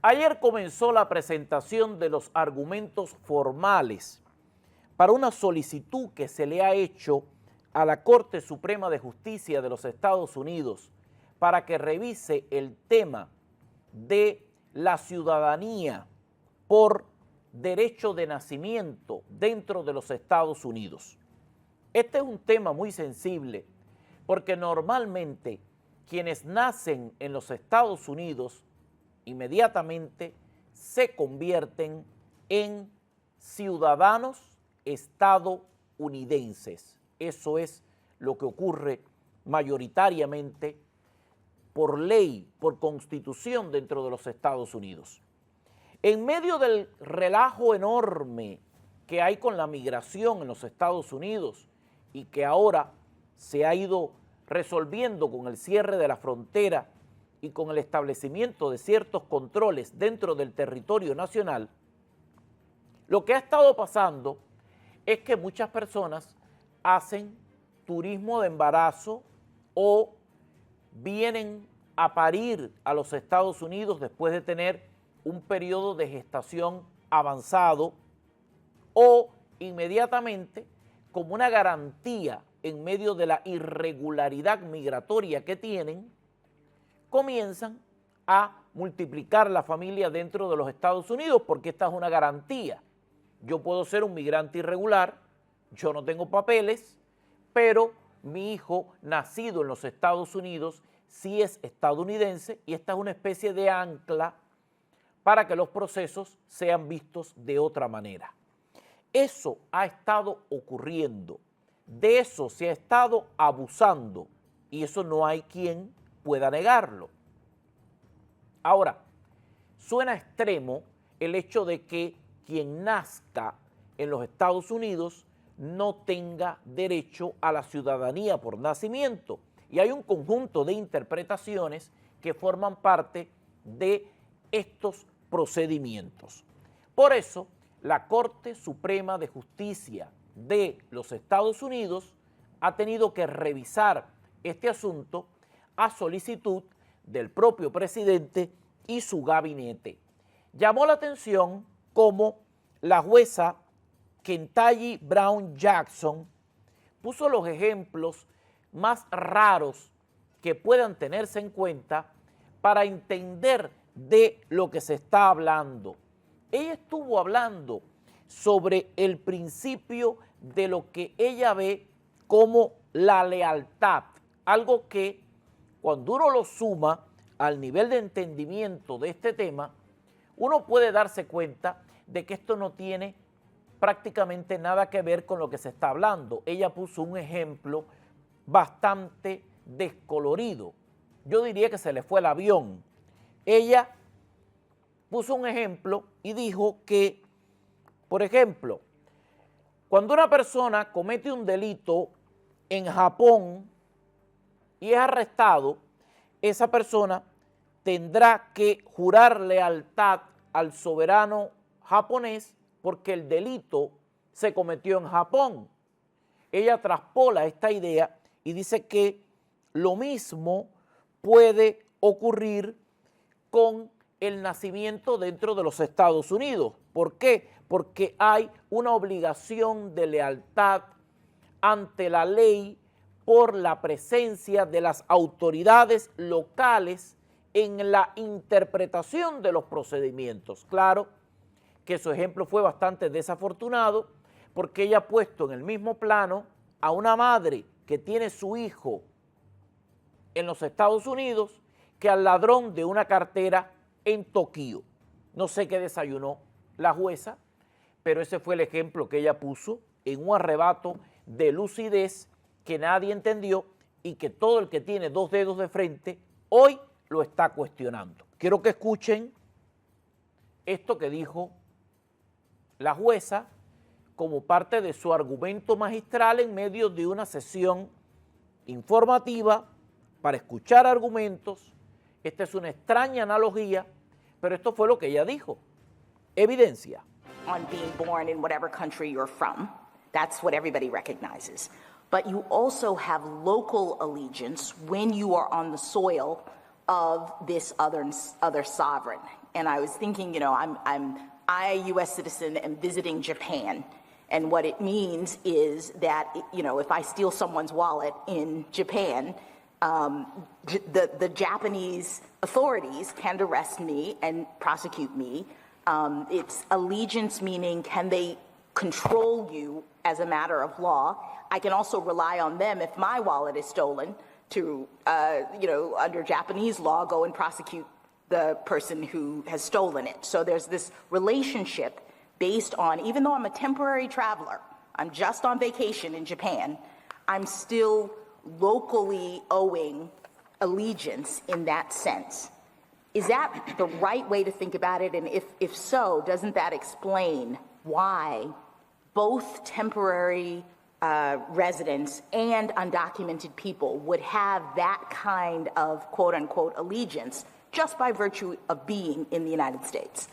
Ayer comenzó la presentación de los argumentos formales para una solicitud que se le ha hecho a la Corte Suprema de Justicia de los Estados Unidos para que revise el tema de la ciudadanía por derecho de nacimiento dentro de los Estados Unidos. Este es un tema muy sensible porque normalmente quienes nacen en los Estados Unidos inmediatamente se convierten en ciudadanos estadounidenses. Eso es lo que ocurre mayoritariamente por ley, por constitución dentro de los Estados Unidos. En medio del relajo enorme que hay con la migración en los Estados Unidos y que ahora se ha ido resolviendo con el cierre de la frontera y con el establecimiento de ciertos controles dentro del territorio nacional, lo que ha estado pasando es que muchas personas hacen turismo de embarazo o vienen a parir a los Estados Unidos después de tener un periodo de gestación avanzado o inmediatamente como una garantía en medio de la irregularidad migratoria que tienen, comienzan a multiplicar la familia dentro de los Estados Unidos porque esta es una garantía. Yo puedo ser un migrante irregular, yo no tengo papeles, pero mi hijo nacido en los Estados Unidos sí es estadounidense y esta es una especie de ancla para que los procesos sean vistos de otra manera. Eso ha estado ocurriendo, de eso se ha estado abusando y eso no hay quien pueda negarlo. Ahora, suena extremo el hecho de que quien nazca en los Estados Unidos no tenga derecho a la ciudadanía por nacimiento. Y hay un conjunto de interpretaciones que forman parte de estos procedimientos. Por eso, la Corte Suprema de Justicia de los Estados Unidos ha tenido que revisar este asunto a solicitud del propio presidente y su gabinete. Llamó la atención cómo la jueza Ketanji Brown Jackson puso los ejemplos más raros que puedan tenerse en cuenta para entender de lo que se está hablando. Ella estuvo hablando sobre el principio de lo que ella ve como la lealtad, algo que cuando uno lo suma al nivel de entendimiento de este tema, uno puede darse cuenta de que esto no tiene prácticamente nada que ver con lo que se está hablando. Ella puso un ejemplo bastante descolorido. Yo diría que se le fue el avión. Ella puso un ejemplo y dijo que, por ejemplo, cuando una persona comete un delito en Japón y es arrestado, esa persona tendrá que jurar lealtad al soberano japonés porque el delito se cometió en Japón. Ella traspola esta idea y dice que lo mismo puede ocurrir con el nacimiento dentro de los Estados Unidos. ¿Por qué? Porque hay una obligación de lealtad ante la ley por la presencia de las autoridades locales en la interpretación de los procedimientos. Claro que su ejemplo fue bastante desafortunado porque ella ha puesto en el mismo plano a una madre que tiene su hijo en los Estados Unidos que al ladrón de una cartera en Tokio. No sé qué desayunó la jueza, pero ese fue el ejemplo que ella puso en un arrebato de lucidez que nadie entendió y que todo el que tiene dos dedos de frente hoy lo está cuestionando. Quiero que escuchen esto que dijo la jueza como parte de su argumento magistral en medio de una sesión informativa para escuchar argumentos. Esta es una extraña analogía, pero esto fue lo que ella dijo. Evidencia. On being born in whatever country you're from, that's what everybody recognizes. But you also have local allegiance when you are on the soil of this other sovereign. and I was thinking, I, a U.S. citizen, am visiting Japan. And what it means is that, if I steal someone's wallet in Japan, the Japanese authorities can arrest me and prosecute me. It's allegiance, meaning can they control you as a matter of law? I can also rely on them if my wallet is stolen to, under Japanese law, go and prosecute the person who has stolen it. So there's this relationship based on, even though I'm a temporary traveler, I'm just on vacation in Japan, I'm still locally owing allegiance in that sense. Is that the right way to think about it? And if so, doesn't that explain why both temporary residents and undocumented people would have that kind of quote-unquote allegiance just by virtue of being in the United States?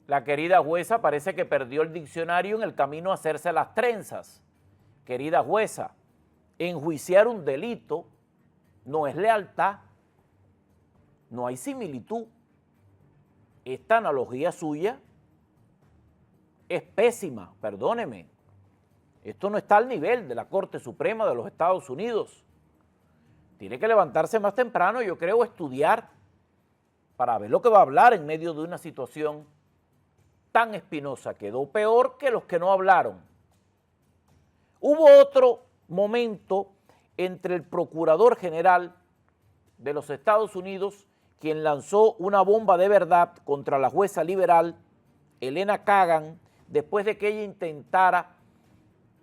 La querida jueza parece que perdió el diccionario en el camino a hacerse las trenzas. Querida jueza, enjuiciar un delito no es lealtad, no hay similitud. Esta analogía suya es pésima, perdóneme. Esto no está al nivel de la Corte Suprema de los Estados Unidos. Tiene que levantarse más temprano, yo creo, estudiar para ver lo que va a hablar en medio de una situación tan espinosa. Quedó peor que los que no hablaron. Hubo otro momento entre el Procurador General de los Estados Unidos, quien lanzó una bomba de verdad contra la jueza liberal Elena Kagan, después de que ella intentara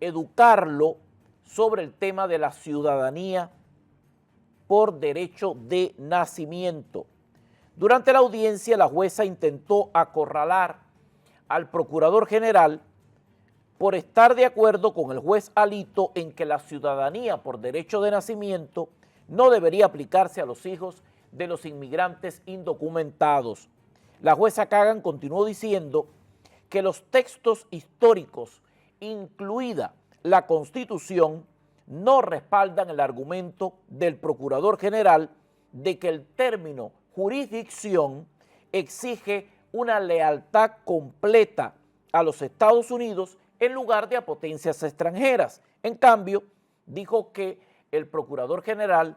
educarlo sobre el tema de la ciudadanía por derecho de nacimiento. Durante la audiencia, la jueza intentó acorralar al Procurador General por estar de acuerdo con el juez Alito en que la ciudadanía por derecho de nacimiento no debería aplicarse a los hijos de los inmigrantes indocumentados. La jueza Kagan continuó diciendo que los textos históricos, incluida la Constitución, no respaldan el argumento del Procurador General de que el término jurisdicción exige una lealtad completa a los Estados Unidos en lugar de a potencias extranjeras. En cambio, dijo que el Procurador General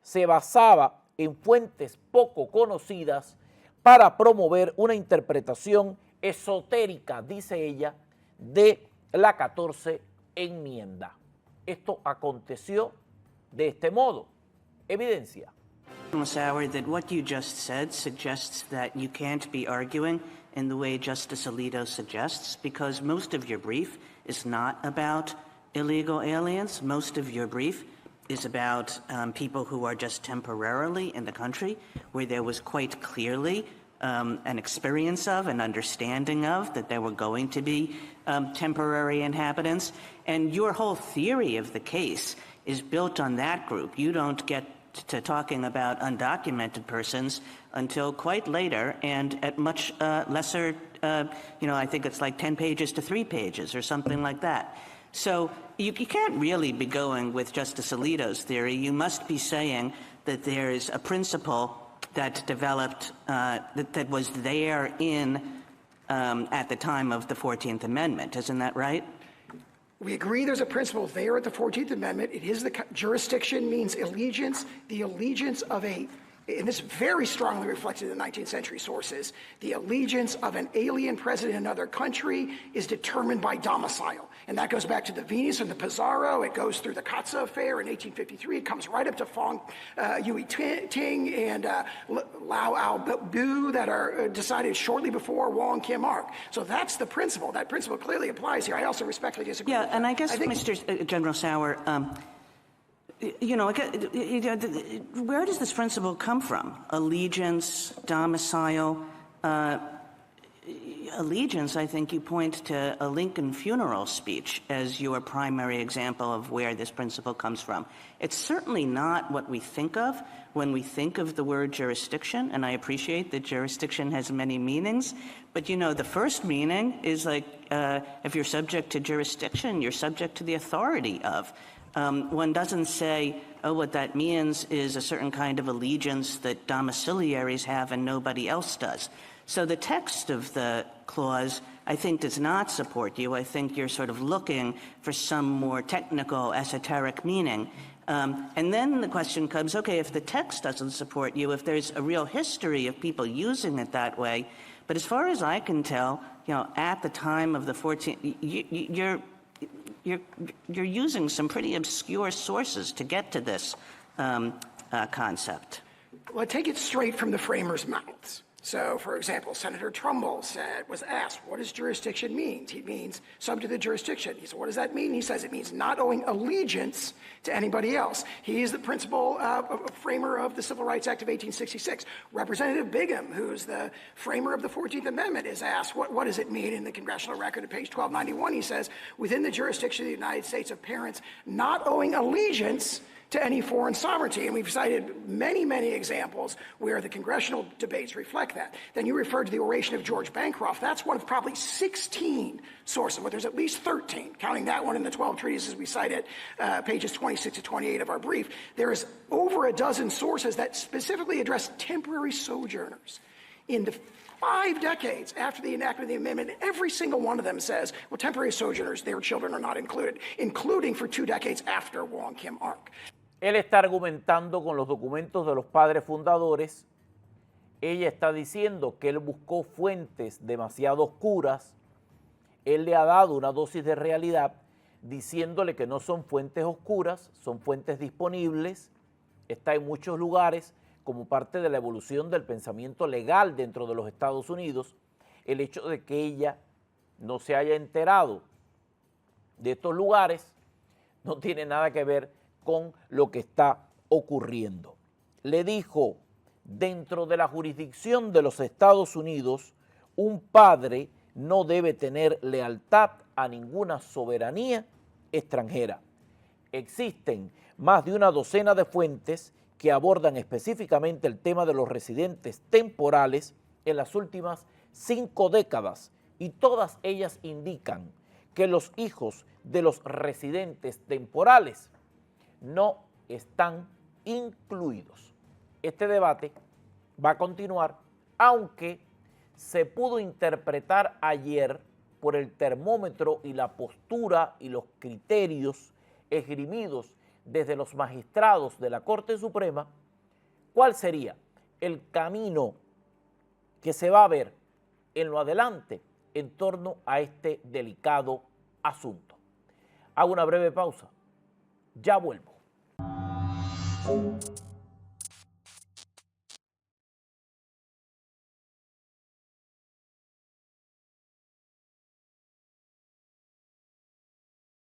se basaba en fuentes poco conocidas para promover una interpretación esotérica, dice ella, de la 14 enmienda. Esto aconteció de este modo. Evidencia. Sauer, that what you just said suggests that you can't be arguing in the way Justice Alito suggests, because most of your brief is not about illegal aliens. Most of your brief is about people who are just temporarily in the country, where there was quite clearly an experience of, an understanding of, that there were going to be temporary inhabitants. And your whole theory of the case is built on that group. You don't get to talking about undocumented persons until quite later and at much lesser, I think it's like 10 pages to 3 pages or something like that. So you can't really be going with Justice Alito's theory. You must be saying that there is a principle that developed, that was there in, at the time of the 14th Amendment. Isn't that right? We agree there's a principle there at the 14th Amendment. It is the jurisdiction means allegiance, the allegiance of a, and this very strongly reflected in the 19th century sources, the allegiance of an alien present in another country is determined by domicile. And that goes back to the Venus and the Pizarro. It goes through the Katza Affair in 1853. It comes right up to Fong Yui Ting and Lau Ao-Bu that are decided shortly before Wong Kim Ark. So that's the principle. That principle clearly applies here. I also respectfully disagree with that. And I guess, Mr. General Sauer, where does this principle come from? Allegiance, domicile, allegiance, I think you point to a Lincoln funeral speech as your primary example of where this principle comes from. It's certainly not what we think of when we think of the word jurisdiction, and I appreciate that jurisdiction has many meanings, but the first meaning is like, if you're subject to jurisdiction, you're subject to the authority of. one doesn't say, oh, what that means is a certain kind of allegiance that domiciliaries have and nobody else does. So the text of the clause, I think, does not support you. I think you're sort of looking for some more technical, esoteric meaning. And then the question comes, okay, if the text doesn't support you, if there's a real history of people using it that way, but as far as I can tell, you know, at the time of the 14th, you're using some pretty obscure sources to get to this concept. Well, I take it straight from the framers' mouths. So, for example, Senator Trumbull was asked, what does jurisdiction mean? He means subject to the jurisdiction. He said, what does that mean? He says it means not owing allegiance to anybody else. He is the principal framer of the Civil Rights Act of 1866. Representative Bigham, who's the framer of the 14th Amendment, is asked, what does it mean in the congressional record at page 1291? He says, within the jurisdiction of the United States of parents not owing allegiance to any foreign sovereignty. And we've cited many, many examples where the congressional debates reflect that. Then you referred to the oration of George Bancroft. That's one of probably 16 sources, but there's at least 13, counting that one in the 12 treatises we cited, pages 26 to 28 of our brief. There is over a dozen sources that specifically address temporary sojourners. In the 5 decades after the enactment of the amendment, every single one of them says, well, temporary sojourners, their children are not included, including for 2 decades after Wong Kim Ark. Él está argumentando con los documentos de los padres fundadores. Ella está diciendo que él buscó fuentes demasiado oscuras. Él le ha dado una dosis de realidad diciéndole que no son fuentes oscuras, son fuentes disponibles. Está en muchos lugares como parte de la evolución del pensamiento legal dentro de los Estados Unidos. El hecho de que ella no se haya enterado de estos lugares no tiene nada que ver con lo que está ocurriendo. Le dijo, dentro de la jurisdicción de los Estados Unidos, un padre no debe tener lealtad a ninguna soberanía extranjera. Existen más de una docena de fuentes que abordan específicamente el tema de los residentes temporales en las últimas 5 décadas y todas ellas indican que los hijos de los residentes temporales no están incluidos. Este debate va a continuar, aunque se pudo interpretar ayer por el termómetro y la postura y los criterios esgrimidos desde los magistrados de la Corte Suprema, cuál sería el camino que se va a ver en lo adelante en torno a este delicado asunto. Hago una breve pausa. Ya vuelvo.